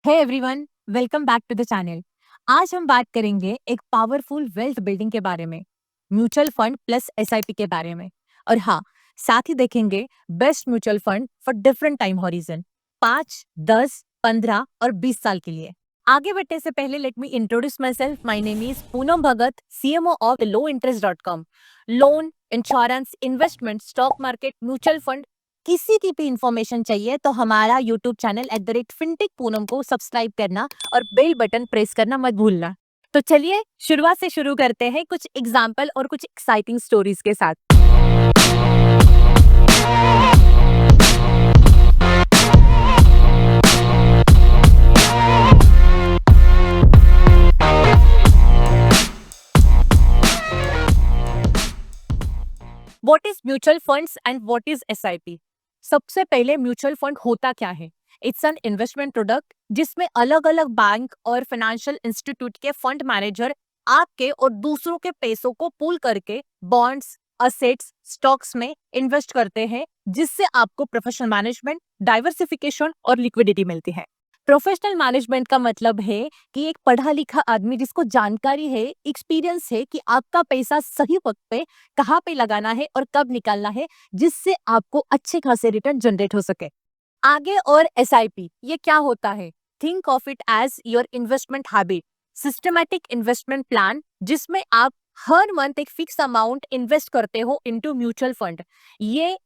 Hey everyone, welcome back to the channel. आज हम बात करेंगे एक पावरफुल वेल्थ बिल्डिंग के बारे में, म्यूचुअल फंड प्लस एसआईपी के बारे में। और हाँ, साथ ही देखेंगे best mutual fund for different time horizon, 5, 10, 15 और 20 साल के लिए। आगे बढ़ने से पहले let me introduce my self. My name is Poonam Bhagat, CMO of lointerest.com। Loan, insurance, investment, stock market, mutual fund, किसी की भी इंफॉर्मेशन चाहिए तो हमारा यूट्यूब चैनल @फिनटेक पूनम को सब्सक्राइब करना और बेल बटन प्रेस करना मत भूलना। तो चलिए शुरुआत से शुरू करते हैं कुछ एग्जाम्पल और कुछ एक्साइटिंग स्टोरीज के साथ। What is mutual funds and what is SIP? सबसे पहले म्यूचुअल फंड होता क्या है? इट्स एन इन्वेस्टमेंट प्रोडक्ट जिसमें अलग अलग बैंक और फाइनेंशियल इंस्टीट्यूट के फंड मैनेजर आपके और दूसरों के पैसों को पूल करके बॉन्ड्स, असेट्स, स्टॉक्स में इन्वेस्ट करते हैं, जिससे आपको प्रोफेशनल मैनेजमेंट, डाइवर्सिफिकेशन और लिक्विडिटी मिलती है। प्रोफेशनल मैनेजमेंट का मतलब है कि एक पढ़ा लिखा आदमी जिसको जानकारी है, एक्सपीरियंस है कि आपका पैसा सही वक्त पे कहाँ पे लगाना है और कब निकालना है, जिससे आपको अच्छे खासे रिटर्न जनरेट हो सके। आगे और SIP ये क्या होता है? Think of it as your investment habit, systematic investment plan, जिसमें आप हर मंथ एक फिक्स अमाउंट इन्वेस्ट करते हो इनटू म्यूचुअल फंड। ये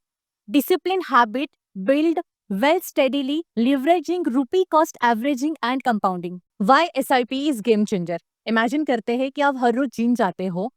discipline habit build wealth steadily, leveraging rupee cost averaging and compounding. Why SIP is game changer? Imagine करते हैं कि आप हर रोज जिम जाते हो।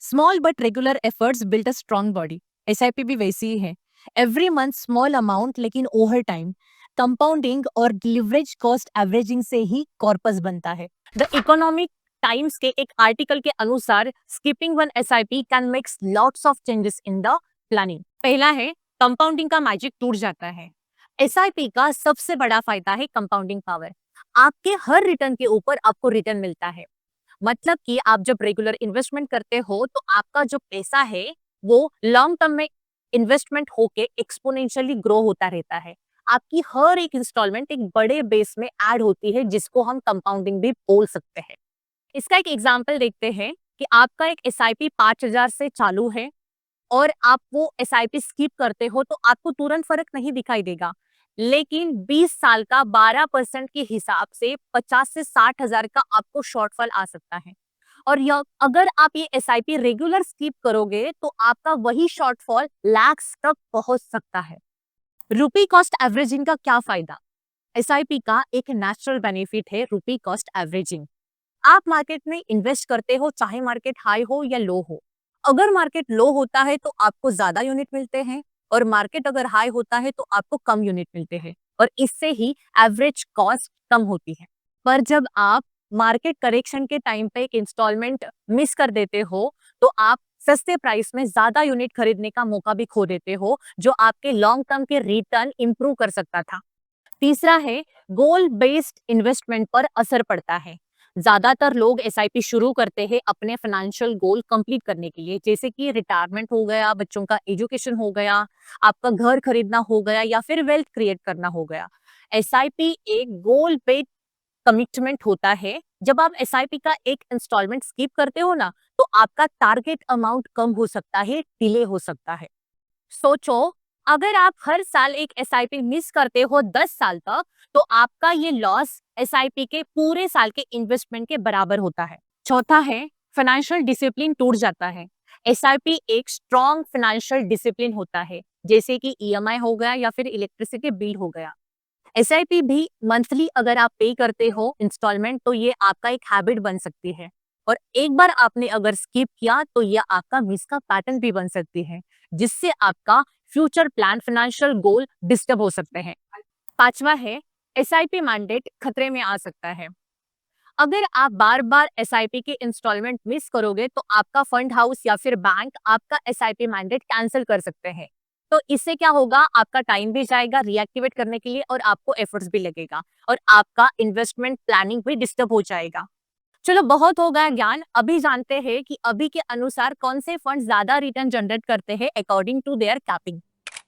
Small but regular efforts build a strong body. SIP भी वैसी ही है। Every month small amount लेकिन over time कंपाउंडिंग और लीवरेज कॉस्ट एवरेजिंग से ही कॉर्पस बनता है। द इकोनॉमिक टाइम्स के एक आर्टिकल के अनुसार skipping one SIP can makes lots of changes in the planning. पहला है कंपाउंडिंग का मैजिक टूट जाता है। SIP का सबसे बड़ा फायदा है कंपाउंडिंग पावर। आपके हर रिटर्न के ऊपर आपको रिटर्न मिलता है। मतलब कि आप जब रेगुलर इन्वेस्टमेंट करते हो तो आपका जो पैसा है वो लॉन्ग टर्म में इन्वेस्टमेंट होके एक्सपोनेंशियली ग्रो होता रहता है। आपकी हर एक इंस्टॉलमेंट एक बड़े बेस में ऐड होती है, जिसको हम कंपाउंडिंग भी बोल सकते हैं। इसका एक एग्जाम्पल देखते हैं कि आपका एक SIP 5,000 से चालू है और आप वो SIP स्किप करते हो तो आपको तुरंत फर्क नहीं दिखाई देगा, लेकिन 20 साल का 12% के हिसाब से 50 से 60,000 का आपको शॉर्टफॉल आ सकता है। और अगर आप ये SIP रेगुलर स्किप करोगे तो आपका वही शॉर्टफॉल लैक्स तक पहुंच सकता है। रुपी कॉस्ट एवरेजिंग का क्या फायदा? SIP का एक नेचुरल बेनिफिट है रुपी कॉस्ट एवरेजिंग। आप मार्केट में इन्वेस्ट करते हो चाहे मार्केट हाई हो या लो हो। अगर मार्केट लो होता है तो आपको ज्यादा यूनिट मिलते हैं और मार्केट अगर हाई होता है तो आपको कम यूनिट मिलते हैं, और इससे ही एवरेज कॉस्ट कम होती है। पर जब आप मार्केट करेक्शन के टाइम पे एक इंस्टॉलमेंट मिस कर देते हो तो आप सस्ते प्राइस में ज्यादा यूनिट खरीदने का मौका भी खो देते हो, जो आपके लॉन्ग टर्म के रिटर्न इंप्रूव कर सकता था। तीसरा है गोल बेस्ड इन्वेस्टमेंट पर असर पड़ता है। ज्यादातर लोग SIP शुरू करते हैं अपने फाइनेंशियल गोल कंप्लीट करने के लिए, जैसे कि रिटायरमेंट हो गया, बच्चों का एजुकेशन हो गया, आपका घर खरीदना हो गया या फिर वेल्थ क्रिएट करना हो गया। SIP एक गोल बेस्ड कमिटमेंट होता है। जब आप SIP का एक इंस्टॉलमेंट स्किप करते हो ना, तो आपका टारगेट अमाउंट कम हो सकता है, डिले हो सकता है। सोचो, अगर आप हर साल एक SIP मिस करते हो 10 साल तक, तो आपका ये लॉस SIP के पूरे साल के इन्वेस्टमेंट के बराबर होता है। चौथा है फाइनेंशियल डिसिप्लिन टूट जाता है। SIP एक स्ट्रॉन्ग फाइनेंशियल डिसिप्लिन होता है, जैसे कि EMI हो गया या फिर इलेक्ट्रिसिटी बिल हो गया। SIP भी मंथली अगर आप पे करते हो इंस्टॉलमेंट, तो ये आपका एक हैबिट बन सकती है, और एक बार आपने अगर स्किप किया तो ये आपका मिस का पैटर्न भी बन सकती है, जिससे आपका future plan, financial goal disturb हो सकते हैं। पांचवा है SIP मैंडेट खतरे में आ सकता है। अगर आप बार बार SIP के इंस्टॉलमेंट मिस करोगे तो आपका फंड हाउस या फिर बैंक आपका SIP मैंडेट कैंसिल कर सकते हैं। तो इससे क्या होगा, आपका टाइम भी जाएगा रीएक्टिवेट करने के लिए और आपको एफर्ट्स भी लगेगा, और आपका इन्वेस्टमेंट प्लानिंग भी डिस्टर्ब हो जाएगा। चलो, बहुत हो गया ज्ञान। अभी जानते हैं कि अभी के अनुसार कौन से फंड ज्यादा रिटर्न जनरेट करते हैं according to their capping.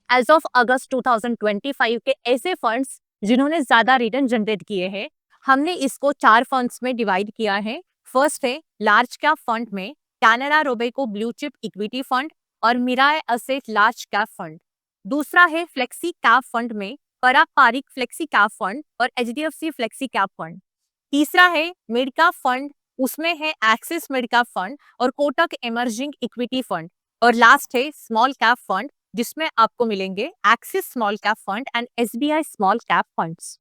As of August 2025 के ऐसे फंड्स जिन्होंने ज्यादा रिटर्न जनरेट किए हैं, हमने इसको 4 फंड्स में डिवाइड किया है। फर्स्ट है लार्ज कैप फंड में Canada Robeco blue chip equity fund और मिराय असेट लार्ज कैप फंड। दूसरा है फ्लेक्सी कैप फंड में पारंपरिक फ्लेक्सी कैप फंड और एचडीएफसी फ्लेक्सी कैप फंड। तीसरा है मिड कैप फंड, उसमें है एक्सिस मिड कैप फंड और कोटक इमर्जिंग इक्विटी फंड। और लास्ट है स्मॉल कैप फंड, जिसमें आपको मिलेंगे Axis small cap fund and SBI small cap funds.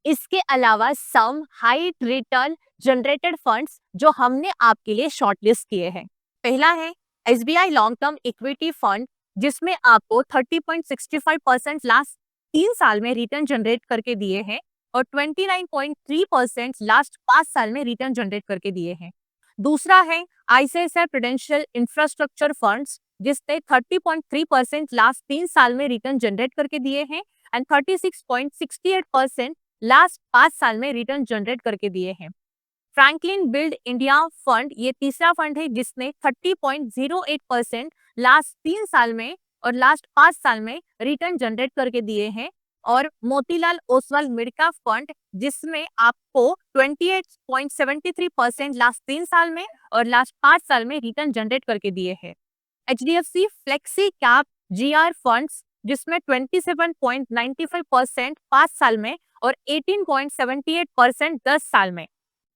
इसके अलावा some high return generated funds जो हमने आपके लिए शॉर्टलिस्ट किए हैं। पहला है SBI long term equity fund, जिसमें आपको 30.65% लास्ट 3 साल में रिटर्न जनरेट करके दिए हैं और 29.3% लास्ट 5 साल में रिटर्न जनरेट करके दिए हैं। दूसरा है आईसीआईसीआई प्रूडेंशियल इंफ्रास्ट्रक्चर फंड्स, जिसने 30.3% लास्ट 3 साल में रिटर्न जनरेट करके दिए हैं एंड 36.68% लास्ट 5 साल में रिटर्न जनरेट करके दिए हैं। फ्रैंकलिन बिल्ड इंडिया फंड ये तीसरा फंड है जिसने 30.08% लास्ट 3 साल में और लास्ट 5 साल में रिटर्न जनरेट करके दिए हैं। और Motilal Oswal mid cap fund, जिसमें आपको 28.73% लास्ट 3 साल में और लास्ट 5 साल में रिटर्न जनरेट करके दिए हैं। HDFC flexi cap GR funds, जिसमें 27.95% 5 साल में और 18.78% 10 साल में।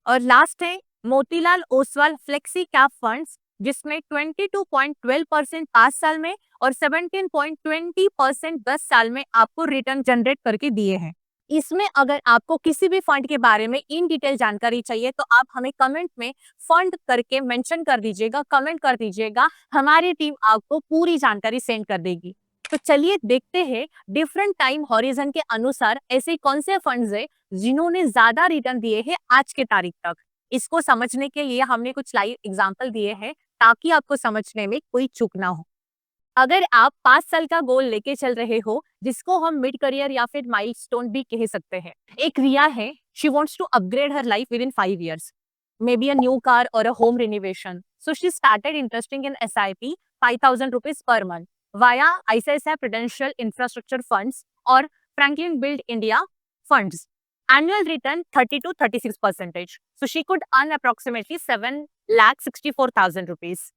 और लास्ट है Motilal Oswal flexi cap funds, जिसमें 22.12% 5 साल में और 17.20% 10 साल में आपको रिटर्न जनरेट करके दिए हैं। इसमें अगर आपको किसी भी फंड के बारे में इन डिटेल जानकारी चाहिए तो आप हमें कमेंट में फंड करके मेंशन कर दीजिएगा, कमेंट कर दीजिएगा, हमारी टीम आपको पूरी जानकारी सेंड कर देगी। तो चलिए देखते हैं डिफरेंट टाइम हॉरिजन के अनुसार ऐसे कौन से फंड्स है जिन्होंने ज्यादा रिटर्न दिए हैं आज के तारीख तक। इसको समझने के लिए हमने कुछ लाइव एग्जांपल दिए हैं ताकि आपको समझने में कोई चूक ना हो। अगर आप 5 साल का गोल लेके चल रहे हो, जिसको हम मिड करियर या फिर माइलस्टोन भी कह सकते हैं। एक रिया है, she wants to upgrade her life within 5 years, maybe a new car or a home renovation. So she started interesting in SIP 5,000 rupees per month via ICICI Prudential Infrastructure Funds or Franklin Build India funds. Annual return 30 to 36%. So she could earn approximately 7,64,000 rupees.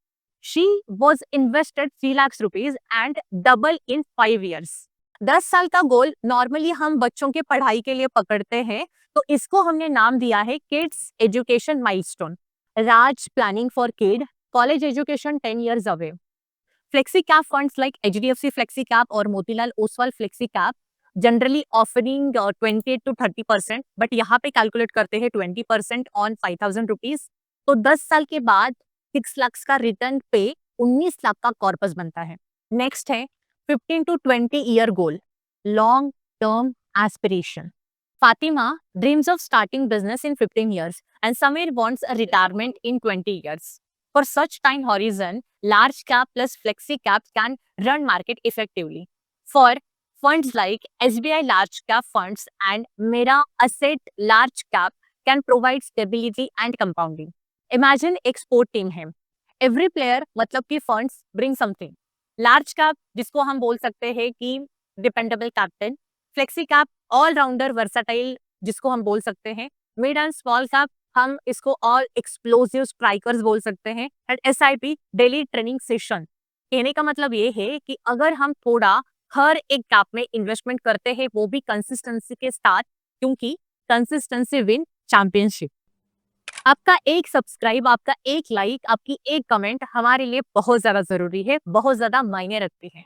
She was invested 3 lakhs rupees and double in 5 years. 10 साल का गोल normally हम बच्चों के पढ़ाई के लिए पकड़ते हैं, तो इसको हमने नाम दिया है kids education milestone. Raj planning for kid college education 10 years away. Flexi cap funds like HDFC flexi cap और Motilal Oswal flexi cap generally offering 28 to 30%, but यहाँ पे कैलकुलेट करते हैं 20% ऑन 5,000 रुपीज। तो 10 साल के बाद 6 लाख का रिटर्न पे 19 लाख का कॉर्पस बनता है। नेक्स्ट है 15 to 20 year goal, long term aspiration. Fatima dreams of starting business in 15 years and Samir wants a retirement in 20 years. For such time horizon, large cap plus flexi caps can run market effectively. For funds like SBI large cap funds and Mera Asset large cap can provide stability and compounding. Imagine एक sport team है, every player मतलब कि funds bring something. Large cap जिसको हम बोल सकते हैं कि dependable captain, flexi cap allrounder versatile जिसको हम बोल सकते हैं, मिड एंड स्मॉल कैप हम इसको ऑल एक्सप्लोसिव स्ट्राइकर्स बोल सकते हैं, and SIP daily training session. कहने का मतलब ये है कि अगर हम थोड़ा हर एक कैप में इन्वेस्टमेंट करते हैं वो भी कंसिस्टेंसी के साथ, क्योंकि कंसिस्टेंसी विन चैंपियनशिप। आपका एक सब्सक्राइब, आपका एक लाइक, आपकी एक कमेंट हमारे लिए बहुत ज्यादा जरूरी है, बहुत ज्यादा मायने रखती है।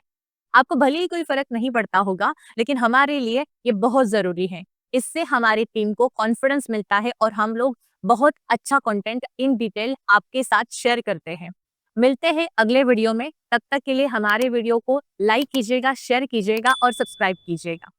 आपको भले ही कोई फर्क नहीं पड़ता होगा, लेकिन हमारे लिए ये बहुत जरूरी है। इससे हमारी टीम को कॉन्फिडेंस मिलता है और हम लोग बहुत अच्छा कंटेंट इन डिटेल आपके साथ शेयर करते हैं। मिलते हैं अगले वीडियो में, तब तक के लिए हमारे वीडियो को लाइक कीजिएगा, शेयर कीजिएगा और सब्सक्राइब कीजिएगा।